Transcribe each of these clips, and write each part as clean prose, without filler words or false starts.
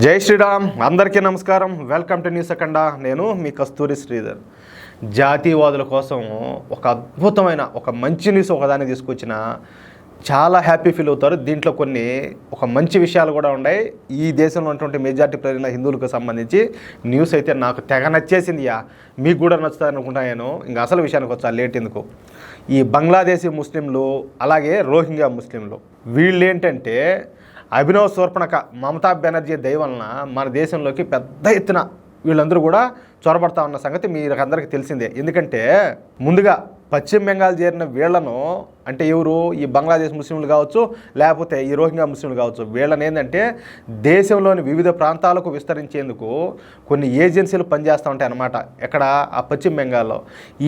జై శ్రీరామ్. అందరికీ నమస్కారం. వెల్కమ్ టు న్యూస్ అఖండ. నేను మీ కస్తూరి శ్రీధర్. జాతీయవాదుల కోసం ఒక అద్భుతమైన ఒక మంచి న్యూస్ ఒకదాన్ని తీసుకొచ్చిన చాలా హ్యాపీ ఫీల్ అవుతారు. దీంట్లో ఒక మంచి విషయాలు కూడా ఉన్నాయి. ఈ దేశంలో ఉన్నటువంటి మెజార్టీ ప్రజల హిందువులకు సంబంధించి న్యూస్ అయితే నాకు తెగ నచ్చేసింది. మీకు కూడా నచ్చుతుంది అనుకుంటా. నేను ఇంకా అసలు విషయానికి వచ్చా, లేట్ ఎందుకు. ఈ బంగ్లాదేశీ ముస్లింలు అలాగే రోహింగ్యా ముస్లింలు వీళ్ళు ఏంటంటే అభినవ్ శూర్పణఖ మమతా బెనర్జీ దయ వలన మన దేశంలోకి పెద్ద ఎత్తున వీళ్ళందరూ కూడా చొరబడతా ఉన్న సంగతి మీకు అందరికీ తెలిసిందే. ఎందుకంటే ముందుగా పశ్చిమ బెంగాల్ చేరిన వీళ్లను, అంటే ఎవరు, ఈ బంగ్లాదేశ్ ముస్లింలు కావచ్చు లేకపోతే ఈ రోహింగ్యా ముస్లింలు కావచ్చు, వీళ్ళని ఏంటంటే దేశంలోని వివిధ ప్రాంతాలకు విస్తరించేందుకు కొన్ని ఏజెన్సీలు పనిచేస్తూ ఉంటాయి అన్నమాట. ఎక్కడ? ఆ పశ్చిమ బెంగాల్లో.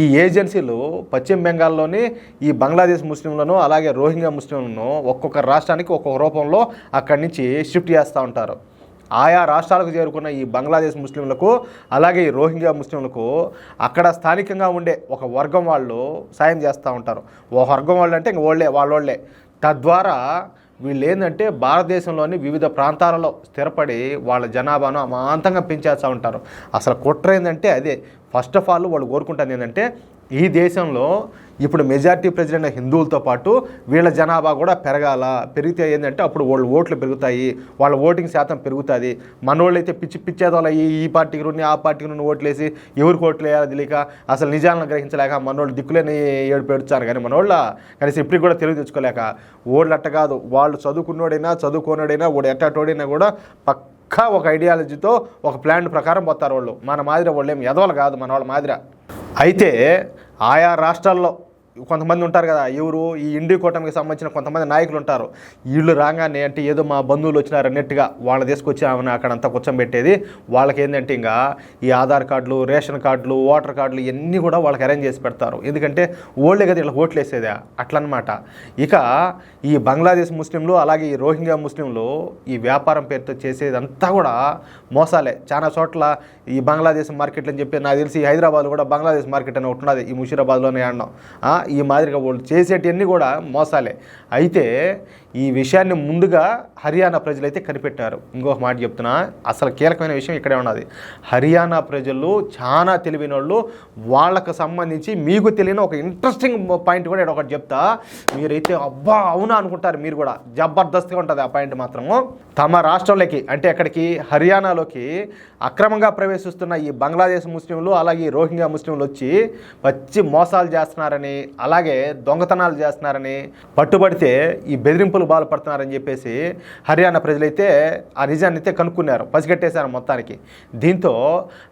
ఈ ఏజెన్సీలు పశ్చిమ బెంగాల్లోని ఈ బంగ్లాదేశ్ ముస్లింలను అలాగే రోహింగ్యా ముస్లింలను ఒక్కొక్క రాష్ట్రానికి ఒక్కొక్క రూపంలో అక్కడి నుంచి షిఫ్ట్ చేస్తూ ఉంటారు. ఆయా రాష్ట్రాలకు చేరుకున్న ఈ బంగ్లాదేశ్ ముస్లింలకు అలాగే ఈ రోహింగ్యా ముస్లింలకు అక్కడ స్థానికంగా ఉండే ఒక వర్గం వాళ్ళు సాయం చేస్తూ ఉంటారు. ఒక వర్గం వాళ్ళు అంటే ఇంక వాళ్ళోళ్ళే. తద్వారా వీళ్ళు ఏంటంటే భారతదేశంలోని వివిధ ప్రాంతాలలో స్థిరపడి వాళ్ళ జనాభాను అమాంతంగా పెంచేస్తూ ఉంటారు. అసలు కుట్ర ఏంటంటే అదే. ఫస్ట్ ఆఫ్ ఆల్ వాళ్ళు కోరుకుంటుంది ఏంటంటే ఈ దేశంలో ఇప్పుడు మెజార్టీ ప్రజలైన హిందువులతో పాటు వీళ్ళ జనాభా కూడా పెరిగితే ఏంటంటే అప్పుడు వాళ్ళు ఓట్లు పెరుగుతాయి, వాళ్ళ ఓటింగ్ శాతం పెరుగుతుంది. మనోళ్ళు అయితే పిచ్చేదోళ్ళు ఈ పార్టీకి నుండి ఆ పార్టీకి నుండి ఓట్లేసి ఎవరికి ఓట్లు వేయాలో తెలియక అసలు నిజాలను గ్రహించలేక మనోళ్ళు దిక్కులేని ఏడు పెడుచారు. కానీ మనోళ్ళ కనీసం ఇప్పటికి కూడా తెలివి తెచ్చుకోలేక ఓళ్ళు అట్ట కాదు, వాళ్ళు చదువుకోనోడైనా వాడు ఎట్టటోడైనా కూడా పక్కా ఒక ఐడియాలజీతో ఒక ప్లాన్ ప్రకారం పోతారు వాళ్ళు. మన మాదిరి వాళ్ళు ఏం ఎదవలు కాదు, మన వాళ్ళ మాదిరి. అయితే ఆయా రాష్ట్రాల్లో కొంతమంది ఉంటారు కదా, ఎవరు ఈ ఇండి కూటమికి సంబంధించిన కొంతమంది నాయకులు ఉంటారు. వీళ్ళు రాగానే అంటే ఏదో మా బంధువులు వచ్చినారు అన్నట్టుగా వాళ్ళని తీసుకొచ్చి ఆమెను అక్కడంతా కూర్చోబెట్టేది. వాళ్ళకి ఏంటంటే ఇంకా ఈ ఆధార్ కార్డులు, రేషన్ కార్డులు, ఓటర్ కార్డులు ఇవన్నీ కూడా వాళ్ళకి అరేంజ్ చేసి పెడతారు. ఎందుకంటే ఓళ్ళే కదా ఇలా ఓట్లు వేసేదే అట్లనమాట. ఇక ఈ బంగ్లాదేశ్ ముస్లింలు అలాగే ఈ రోహింగ్యా ముస్లింలు ఈ వ్యాపారం పేరుతో చేసేదంతా కూడా మోసాలే. చాలా చోట్ల ఈ బంగ్లాదేశ్ మార్కెట్లు అని చెప్పి నాకు తెలిసి హైదరాబాద్లో కూడా బంగ్లాదేశ్ మార్కెట్ అని ఒకటి ఉన్నది, ఈ ముషీరాబాద్లోనే ఆడినాం. ఈ మాదిరిగా వాళ్ళు చేసేటివన్నీ కూడా మోసాలే. అయితే ఈ విషయాన్ని ముందుగా హర్యానా ప్రజలైతే కనిపెట్టారు. ఇంకొక మాట చెప్తున్నా, అసలు కీలకమైన విషయం ఇక్కడే ఉన్నది. హర్యానా ప్రజలు చాలా తెలివైన వాళ్ళు. వాళ్ళకు సంబంధించి మీకు తెలియని ఒక ఇంట్రెస్టింగ్ పాయింట్ కూడా ఒకటి చెప్తా. మీరైతే అబ్బా అవునా అనుకుంటారు. మీరు కూడా జబర్దస్త్గా ఉంటుంది ఆ పాయింట్ మాత్రము. తమ రాష్ట్రంలోకి అంటే ఎక్కడికి, హర్యానాలోకి అక్రమంగా ప్రవేశిస్తున్న ఈ బంగ్లాదేశ్ ముస్లింలు అలాగే ఈ రోహింగ్యా ముస్లింలు వచ్చి వచ్చి మోసాలు చేస్తున్నారని అలాగే దొంగతనాలు చేస్తున్నారని పట్టుబడితే ఈ బెదిరింపులు బాధపడుతున్నారని చెప్పేసి హర్యానా ప్రజలైతే ఆ నిజాన్ని అయితే కనుక్కున్నారు, పసిగట్టేశారు మొత్తానికి. దీంతో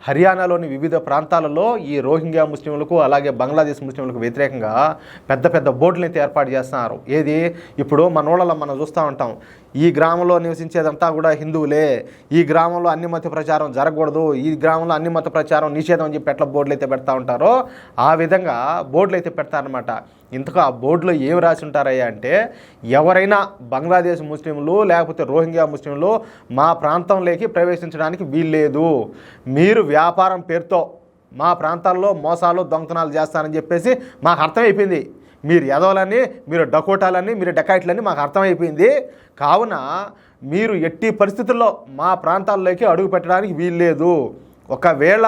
హర్యానాలోని వివిధ ప్రాంతాలలో ఈ రోహింగ్యా ముస్లింలకు అలాగే బంగ్లాదేశ్ ముస్లింలకు వ్యతిరేకంగా పెద్ద పెద్ద బోర్డులు అయితే ఏర్పాటు చేస్తున్నారు. ఏది ఇప్పుడు మన ఊళ్ళలో మనం చూస్తూ ఉంటాం, ఈ గ్రామంలో నివసించేదంతా కూడా హిందువులే, ఈ గ్రామంలో అన్ని మత ప్రచారం జరగకూడదు, ఈ గ్రామంలో అన్ని మత ప్రచారం నిషేధం అని చెప్పి ఎట్లా బోర్డులు అయితే పెడతా ఉంటారో ఆ విధంగా బోర్డులు అయితే పెడతారనమాట. ఇంతకు ఆ బోర్డులో ఏం రాసి ఉంటారయ్యా అంటే, ఎవరైనా బంగ్లాదేశ్ ముస్లింలు లేకపోతే రోహింగ్యా ముస్లింలు మా ప్రాంతంలోకి ప్రవేశించడానికి వీల్లేదు, మీరు వ్యాపారం పేరుతో మా ప్రాంతాల్లో మోసాలు దొంగతనాలు చేస్తారని చెప్పేసి మాకు అర్థమైపోయింది. మీరు ఎదవలని, మీరు డకోటాలని, మీరు డకాయిట్లని మాకు అర్థమైపోయింది. కావున మీరు ఎట్టి పరిస్థితుల్లో మా ప్రాంతాల్లోకి అడుగు పెట్టడానికి వీల్లేదు. ఒకవేళ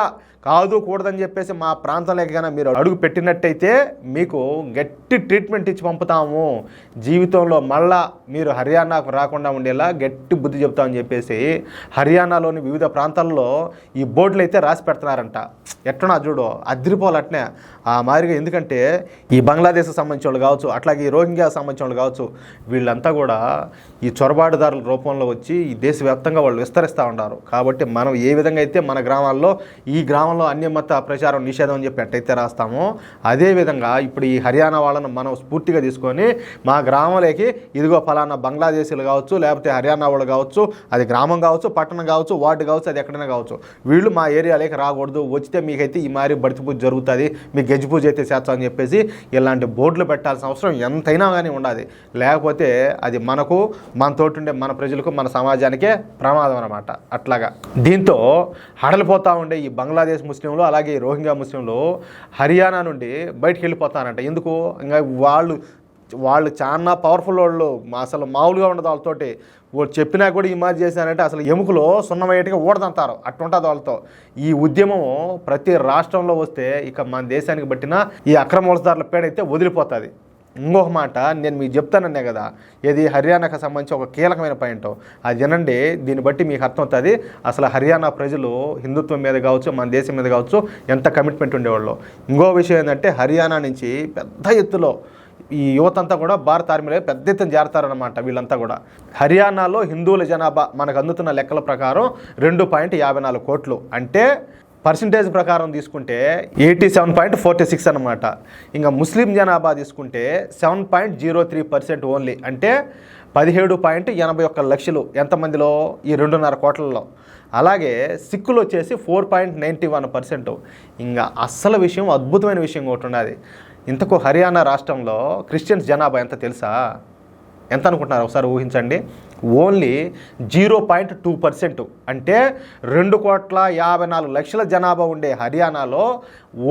కూడదని చెప్పేసి మా ప్రాంతంలోకి కన్నా మీరు అడుగు పెట్టినట్టయితే మీకు గట్టి ట్రీట్మెంట్ ఇచ్చి పంపుతాము, జీవితంలో మళ్ళా మీరు హర్యానాకు రాకుండా ఉండేలా గట్టి బుద్ధి చెప్తామని చెప్పేసి హర్యానాలోని వివిధ ప్రాంతాల్లో ఈ బోర్డులు అయితే రాసి పెడుతున్నారంట. ఎట్లా చూడు అదిరిపోవాలి అట్నే ఆ మాదిరిగా. ఎందుకంటే ఈ బంగ్లాదేశ్కి సంబంధించిన వాళ్ళు కావచ్చు అట్లాగే ఈ రోహింగ్యాకి సంబంధించిన వాళ్ళు కావచ్చు, వీళ్ళంతా కూడా ఈ చొరబాటుదారుల రూపంలో వచ్చి ఈ దేశవ్యాప్తంగా వాళ్ళు విస్తరిస్తూ ఉంటారు. కాబట్టి మనం ఏ విధంగా అయితే మన గ్రామాల్లో ఈ గ్రామంలో అన్యమత ప్రచారం నిషేధం అని చెప్పి ఎట్టయితే రాస్తామో అదేవిధంగా ఇప్పుడు ఈ హర్యానా వాళ్ళను మనం స్ఫూర్తిగా తీసుకొని మా గ్రామంలోకి ఇదిగో ఫలానా బంగ్లాదేశీలు కావచ్చు లేకపోతే హర్యానా వాళ్ళు కావచ్చు, అది గ్రామం కావచ్చు పట్టణం కావచ్చు వార్డు కావచ్చు అది ఎక్కడైనా కావచ్చు, వీళ్ళు మా ఏరియాలోకి రాకూడదు, వచ్చితే మీకైతే ఈ మారి బడితి పూజ జరుగుతుంది, మీ గజ్జి పూజ అయితే చేస్తాం అని చెప్పేసి ఇలాంటి బోర్డులు పెట్టాల్సిన అవసరం ఎంతైనా కానీ ఉండాలి. లేకపోతే అది మనకు మనతోటి ఉండే మన ప్రజలకు మన సమాజానికే ప్రమాదం అన్నమాట. అట్లాగా దీంతో హడలిపోతూ ఉండే ఈ బంగ్లాదేశ్ ముస్లింలు అలాగే రోహింగ్యా ముస్లింలు హర్యానా నుండి బయటికి వెళ్ళిపోతారంట. ఎందుకు? ఇంకా వాళ్ళు చాలా పవర్ఫుల్ వాళ్ళు, అసలు మామూలుగా ఉండదు వాళ్ళతోటి. వాళ్ళు చెప్పినా కూడా ఈ మాది చేశానంటే అసలు ఎముకలో సున్నమయ్యేట్టుగా ఊడదంతారు. అట్టుంటుంది వాళ్ళతో. ఈ ఉద్యమం ప్రతి రాష్ట్రంలో వస్తే ఇక మన దేశానికి బట్టిన ఈ అక్రమోత్సదారుల పేడైతే వదిలిపోతుంది. ఇంకొక మాట నేను మీకు చెప్తానన్నే కదా, ఇది హర్యానాకు సంబంధించి ఒక కీలకమైన పాయింట్. అది వినండి, దీన్ని బట్టి మీకు అర్థమవుతుంది అసలు హర్యానా ప్రజలు హిందుత్వం మీద కావచ్చు, మన దేశం మీద కావచ్చు ఎంత కమిట్మెంట్ ఉండేవాళ్ళు. ఇంకో విషయం ఏంటంటే హర్యానా నుంచి పెద్ద ఎత్తులో ఈ యువతంతా కూడా భారత ఆర్మీలో పెద్ద ఎత్తున చేరతారనమాట. వీళ్ళంతా కూడా హర్యానాలో హిందువుల జనాభా మనకు అందుతున్న లెక్కల ప్రకారం 2.54 కోట్లు, అంటే పర్సంటేజ్ ప్రకారం తీసుకుంటే 87.46 అనమాట. ఇంకా ముస్లిం జనాభా తీసుకుంటే 7.03% ఓన్లీ, అంటే 17.81 లక్షలు ఎంతమందిలో, ఈ 2.5 కోట్లలో. అలాగే సిక్కులు వచ్చేసి 4.91%. ఇంకా అస్సలు విషయం, అద్భుతమైన విషయం ఒకటి ఉన్నది. ఇంతకు హర్యానా రాష్ట్రంలో క్రిస్టియన్స్ జనాభా ఎంత తెలుసా? ఎంత అనుకుంటున్నారు ఒకసారి ఊహించండి. ఓన్లీ 0.2%, అంటే 2,54,00,000 జనాభా ఉండే హర్యానాలో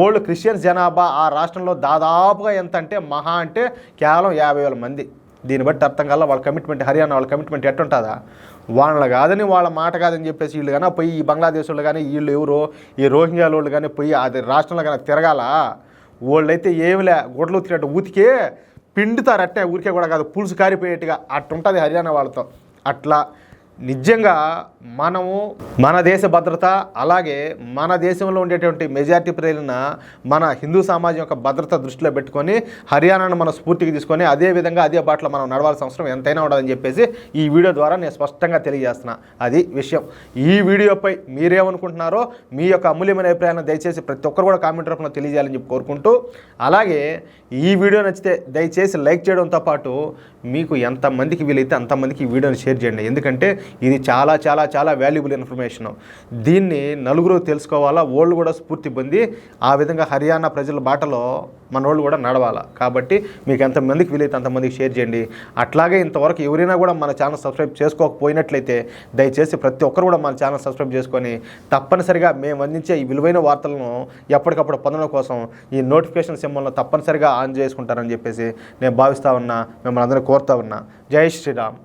ఓల్డ్ క్రిస్టియన్స్ జనాభా ఆ రాష్ట్రంలో దాదాపుగా ఎంత అంటే మహా అంటే కేవలం 50,000 మంది. దీన్ని బట్టి అర్థం కల్లా వాళ్ళ కమిట్మెంట్, హర్యానా వాళ్ళ కమిట్మెంట్ ఎట్టుంటుందా? వాళ్ళ కాదని, వాళ్ళ మాట కాదని చెప్పేసి వీళ్ళు కానీ పోయి ఈ బంగ్లాదేశ్ వాళ్ళు కానీ, వీళ్ళు ఎవరో ఈ రోహింగ్యా వాళ్ళు కానీ పోయి అది రాష్ట్రంలో కానీ తిరగాల. వాళ్ళైతే ఏమిలే గుడ్లు ఉతికినట్టు ఉతికే పిండుతారు, అట్టే ఊరికే కూడా కాదు, పులుసు కారిపోయేట్టుగా అట్టుంటుంది హర్యానా వాళ్ళతో. అట్లా నిజంగా మనము మన దేశ భద్రత, అలాగే మన దేశంలో ఉండేటువంటి మెజారిటీ ప్రజలన మన హిందూ సమాజం యొక్క భద్రత దృష్టిలో పెట్టుకొని హర్యానాను మన స్ఫూర్తికి తీసుకొని అదేవిధంగా అదే బాటలో మనం నడవాల్సిన అవసరం ఎంతైనా ఉండదని చెప్పేసి ఈ వీడియో ద్వారా నేను స్పష్టంగా తెలియజేస్తున్నా. అది విషయం. ఈ వీడియోపై మీరేమనుకుంటున్నారో మీ యొక్క అమూల్యమైన అభిప్రాయాన్ని దయచేసి ప్రతి ఒక్కరు కూడా కామెంట్ రూపంలో తెలియజేయాలని చెప్పి కోరుకుంటూ, అలాగే ఈ వీడియో నచ్చితే దయచేసి లైక్ చేయడంతో పాటు మీకు ఎంతమందికి వీలైతే అంతమందికి ఈ వీడియోని షేర్ చేయండి. ఎందుకంటే ఇది చాలా చాలా చాలా వాల్యుబుల్ ఇన్ఫర్మేషన్. దీన్ని నలుగురు తెలుసుకోవాలా, వాళ్ళు కూడా స్ఫూర్తి పొంది ఆ విధంగా హర్యానా ప్రజల బాటలో మన వాళ్ళు కూడా నడవాలా. కాబట్టి మీకు ఎంతమందికి వీలైతే అంతమందికి షేర్ చేయండి. అట్లాగే ఇంతవరకు ఎవరైనా కూడా మన ఛానల్ సబ్స్క్రైబ్ చేసుకోకపోయినట్లయితే దయచేసి ప్రతి ఒక్కరు కూడా మన ఛానల్ సబ్స్క్రైబ్ చేసుకొని తప్పనిసరిగా మేము అందించే ఈ విలువైన వార్తలను ఎప్పటికప్పుడు పొందడం కోసం ఈ నోటిఫికేషన్ సింబల్ను తప్పనిసరిగా ఆన్ చేసుకుంటారని చెప్పేసి నేను భావిస్తూ ఉన్నా, మిమ్మల్ని అందరినీ కోరుతా ఉన్నా. జై శ్రీరామ్.